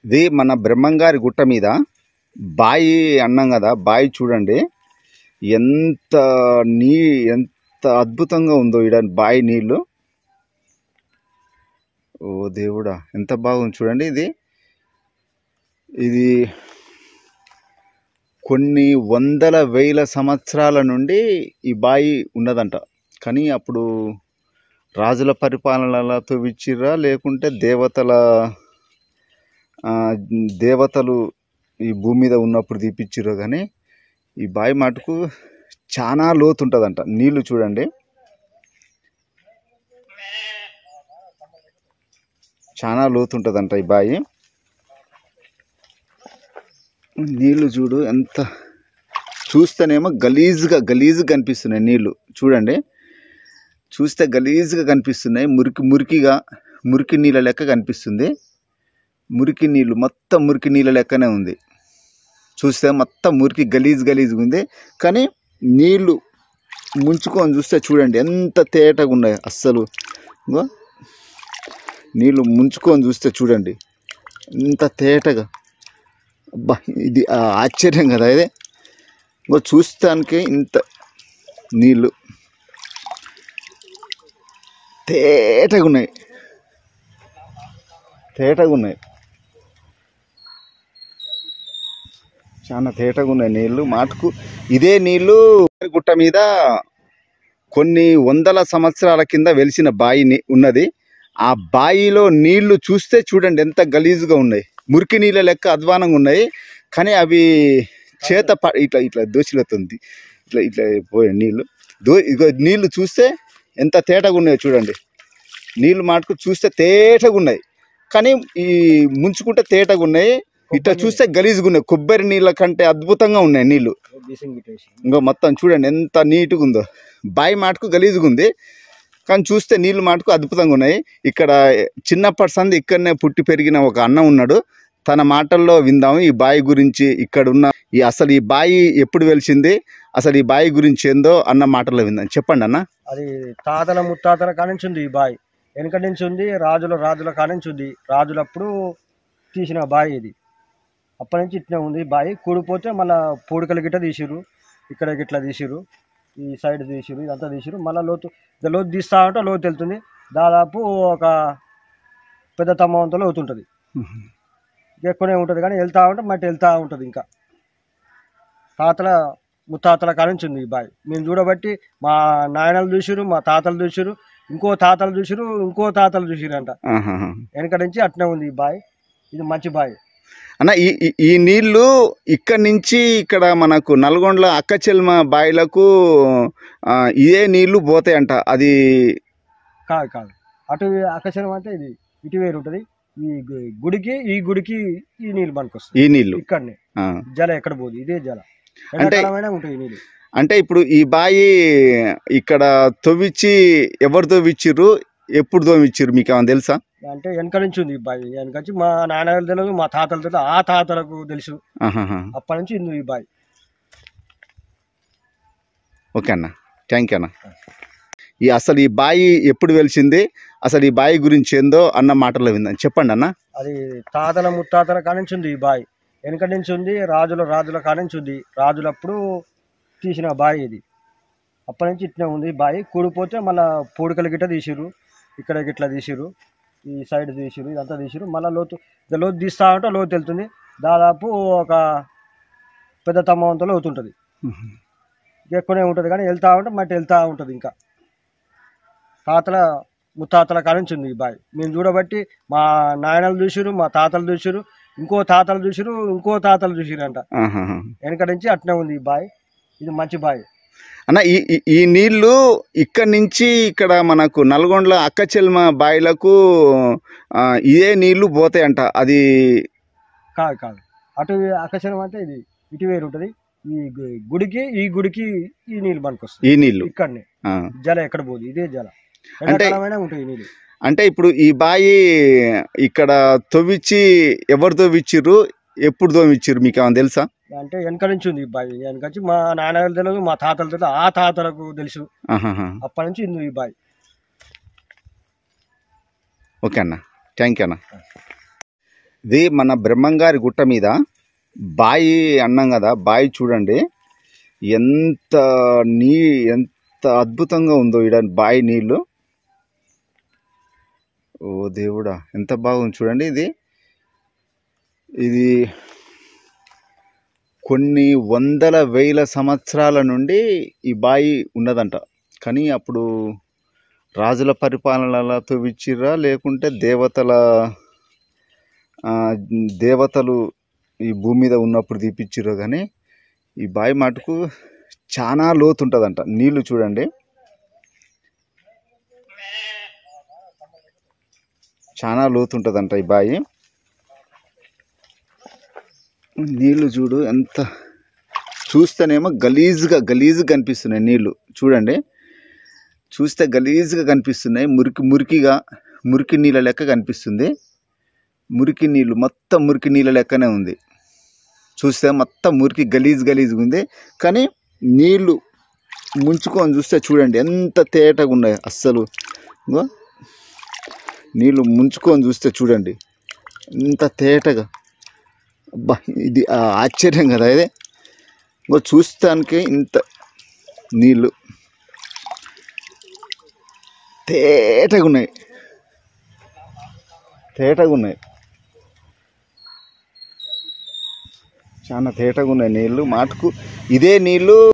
ఇది మన బ్రహ్మంగారి గుట్ట మీద బాయి అన్నాం కదా. బాయి చూడండి ఎంత ఎంత అద్భుతంగా ఉందో ఈడ బాయి నీళ్ళు. ఓ దేవుడా, ఎంత బాగుంది చూడండి. ఇది కొన్ని వందల వేల సంవత్సరాల నుండి ఈ బాయి ఉన్నదంట. కానీ అప్పుడు రాజుల పరిపాలనలతో విచ్చిర్రా లేకుంటే దేవతలు ఈ భూమి మీద ఉన్నప్పుడు తీపిచ్చిర్రు. కానీ ఈ బావి మటుకు చాలా లోతు ఉంటుందంట. నీళ్లు చూడండి, చాలా లోతు ఉంటుందంట ఈ బావి. నీళ్లు చూడు ఎంత, చూస్తేనేమో గలీజ్గా కనిపిస్తున్నాయి నీళ్లు. చూడండి, చూస్తే గలీజ్గా కనిపిస్తున్నాయి. మురికి నీళ్ళ లెక్క కనిపిస్తుంది. మురికి నీళ్ళు మొత్తం మురికి నీళ్ళ లెక్కనే ఉంది. చూస్తే మొత్తం మురికి గలీజ్గా ఉంది. కానీ నీళ్ళు ముంచుకొని చూస్తే చూడండి ఎంత తేటగా ఉన్నాయి. అస్సలు నీళ్ళు ముంచుకొని చూస్తే చూడండి ఎంత తేటగా. అబ్బా, ఇది ఆశ్చర్యం కదా ఇది. చూస్తానికి ఇంత నీళ్ళు తేటగా ఉన్నాయి. చాలా తేటగా ఉన్నాయి నీళ్ళు మాటకు. ఇదే నీళ్ళు గుట్ట మీద కొన్ని వందల సంవత్సరాల కింద వెలిసిన బాయి ఉన్నది. ఆ బాయిలో నీళ్లు చూస్తే చూడండి ఎంత గలీజుగా ఉన్నాయి. మురికి నీళ్ళ లెక్క అధ్వానంగా ఉన్నాయి. కానీ అవి చేత ఇట్లా దోషులతుంది. ఇట్లా పోయే నీళ్ళు. నీళ్లు చూస్తే ఎంత తేటగా ఉన్నాయో చూడండి. నీళ్ళు మాటకు చూస్తే తేటగా ఉన్నాయి. కానీ ఈ ముంచుకుంటే తేటగా ఉన్నాయి. ఇట్లా చూస్తే గలీజ్గా ఉన్నాయి. కొబ్బరి నీళ్ళ కంటే అద్భుతంగా ఉన్నాయి నీళ్ళు. మొత్తం చూడండి ఎంత నీట్గా ఉందో. బాయి మాటకు గలీజ్గా ఉంది, కానీ చూస్తే నీళ్ళు మాటకు అద్భుతంగా ఉన్నాయి. ఇక్కడ చిన్నప్పటి సంది ఇక్కడనే పుట్టి పెరిగిన ఒక అన్న ఉన్నాడు. తన మాటల్లో విందాము ఈ బాయి గురించి. ఇక్కడ ఉన్న అసలు ఈ బాయి ఎప్పుడు వెలిసింది, అసలు ఈ బాయి గురించి ఏందో అన్న మాటల్లో విందాం. చెప్పండి అన్న. అది తాతల ముత్తాతల కానించి ఉంది ఈ బాయి. వెనకటి నుంచి ఉంది. రాజుల కానించి ఉంది. రాజులప్పుడు తీసిన బాయి ఇది. అప్పటి నుంచి ఇట్లా ఉంది బాయి. కూడిపోతే మళ్ళీ పూడికలు గిట్ట తీసిరు. ఇక్కడ గిట్లా తీసిరు, ఈ సైడ్ తీసిరు, ఇదంతా తీసిరు. మళ్ళీ లోతు తీస్తా ఉంటే లోతు వెళ్తుంది. దాదాపు ఒక పెద్ద తమ్మంతో లోతు ఉంటుంది. ఎక్కువనే ఉంటుంది కానీ వెళ్తూ ఉంటే మట్టి వెళ్తూ ఉంటుంది. ఇంకా ముత్తాతల కానించి ఉంది ఈ బాయి. మేము చూడబట్టి మా నాయనలు చూసిరు, మా తాతలు చూసిరు, ఇంకో తాతలు చూసిరు అంట. వెనకటి నుంచి అట్నే ఉంది ఈ బాయి. ఇది మంచి బాయి అన్న. ఈ నీళ్లు ఇక్కడి నుంచి ఇక్కడ మనకు నల్గొండల అక్కచెల్మ బాయిలకు ఇదే నీళ్లు పోతాయంట. అది కాదు అటు అక్కచెల్మ అంటే ఇది ఇటు వేరు ఉంటుంది. ఈ గుడికి ఈ నీళ్ళు పనికొస్తాయి. ఈ నీళ్లు ఇక్కడనే జల ఎక్కడ పోదు. ఇదే జల ఉంటాయి నీళ్ళు. అంటే ఇప్పుడు ఈ బాయి ఇక్కడ ఎవరు తవ్విచ్చిర్రు, ఎప్పుడు తవ్విచ్చిర్రు మీకు ఏమైనా తెలుసా? అంటే వెనక నుంచి ఉంది ఈ బాయి. వెనక నుంచి మా నాన్నగారు తెలియదు, మా తాతలు తెలియదు, ఆ తాతలకు తెలుసు. అప్పటి నుంచి ఉంది ఈ బాయి. ఓకే అన్న, థ్యాంక్ యూ అన్న. అసలు ఈ బాయి ఎప్పుడు వెలిసింది, అసలు ఈ బాయి గురించి ఏందో అన్న మాటల్లో విందాం. చెప్పండి అన్న. అది తాతల ముత్తాతల కానించి ఉంది ఈ బాయి. వెనకటి నుంచి ఉంది. రాజుల కానించి ఉంది. రాజులప్పుడు తీసిన బాయి ఇది. అప్పటి నుంచి ఇట్లా ఉంది బాయి. కూడిపోతే మళ్ళీ పూడికలు గిట్ట తీసిరు, ఇక్కడ గిట్లా తీసిరు, ఈ సైడ్ తీసిరు, ఇదంతా తీసిరు. మళ్ళీ లోతు తీస్తా ఉంటే లోతు వెళ్తుంది. దాదాపు ఒక పెద్ద తమ్మంతో లోతు ఉంటుంది. ఎక్కువనే ఉంటుంది కానీ వెళ్తూ ఉంటే మట్టి వెళ్తూ ఉంటుంది. ఇంకా ముత్తాతల కానించి ఉంది ఈ బాయి. మేము చూడబట్టి మా నాయనలు చూసిరు, మా తాతలు చూసిరు, ఇంకో తాతలు చూసిరు అంట. వెనకటి నుంచి అట్నే ఉంది ఈ బాయి. ఇది మంచి బాయి అన్న. ఈ నీళ్లు ఇక్కడి నుంచి ఇక్కడ మనకు నల్గొండల అక్కచెల్మ బాయిలకు ఇదే నీళ్లు పోతాయంట. అది కాదు అటు అక్కచెల్మ అంటే ఇది ఇటు వేరు ఉంటుంది. ఈ గుడికి ఈ నీళ్ళు పనికొస్తాయి. ఈ నీళ్లు ఇక్కడనే జల ఎక్కడ పోదు. ఇదే జల ఉంటాయి నీళ్ళు. అంటే ఇప్పుడు ఈ బాయి ఇక్కడ ఎవరు తవ్విచ్చిర్రు, ఎప్పుడు తవ్విచ్చిర్రు మీకు ఏమైనా తెలుసా? అంటే వెనక నుంచి ఉంది ఈ బాయి. వెనక నుంచి మా నాన్నగారు తెలియదు, మా తాతలు తెలియదు, ఆ తాతలకు తెలుసు. అప్పటి నుంచి ఉంది ఈ బాయి. ఓకే అన్న, థ్యాంక్ యూ అన్న. ఇది మన బ్రహ్మంగారి గుట్ట మీద బాయి అన్నాం కదా, బాయి చూడండి ఎంత ఎంత అద్భుతంగా ఉందో ఈడ బాయి నీళ్ళు. ఓ దేవుడా, ఎంత బాగుంది చూడండి. ఇది కొన్ని వందల వేల సంవత్సరాల నుండి ఈ బాయి ఉన్నదంట. కానీ అప్పుడు రాజుల పరిపాలనలతో ఇచ్చిర్రా లేకుంటే దేవతలు ఈ భూమి మీద ఉన్నప్పుడు తీపిచ్చిర్రో కానీ ఈ బావి మటుకు చాలా లోతు ఉంటుందంట. నీళ్లు చూడండి, చాలా లోతు ఉంటుందంట ఈ బావి. నీళ్లు చూడు ఎంత, చూస్తేనేమో గలీజ్గా కనిపిస్తున్నాయి నీళ్లు. చూడండి, చూస్తే గలీజ్గా కనిపిస్తున్నాయి, మురికి నీళ్ళ లెక్క కనిపిస్తుంది. మురికి నీళ్ళు మొత్తం మురికి నీళ్ళ లెక్కనే ఉంది. చూస్తే మొత్తం మురికి గలీజ్గా ఉంది. కానీ నీళ్ళు ముంచుకొని చూస్తే చూడండి ఎంత తేటగా ఉన్నాయి. అస్సలు నీళ్ళు ముంచుకొని చూస్తే చూడండి ఎంత తేటగా. అబ్బా, ఇది ఆశ్చర్యం కదా ఇది. చూస్తానికి ఇంత నీళ్ళు తేటగా ఉన్నాయి, చాలా తేటగా ఉన్నాయి నీళ్ళు. మాటకు ఇదే నీళ్ళు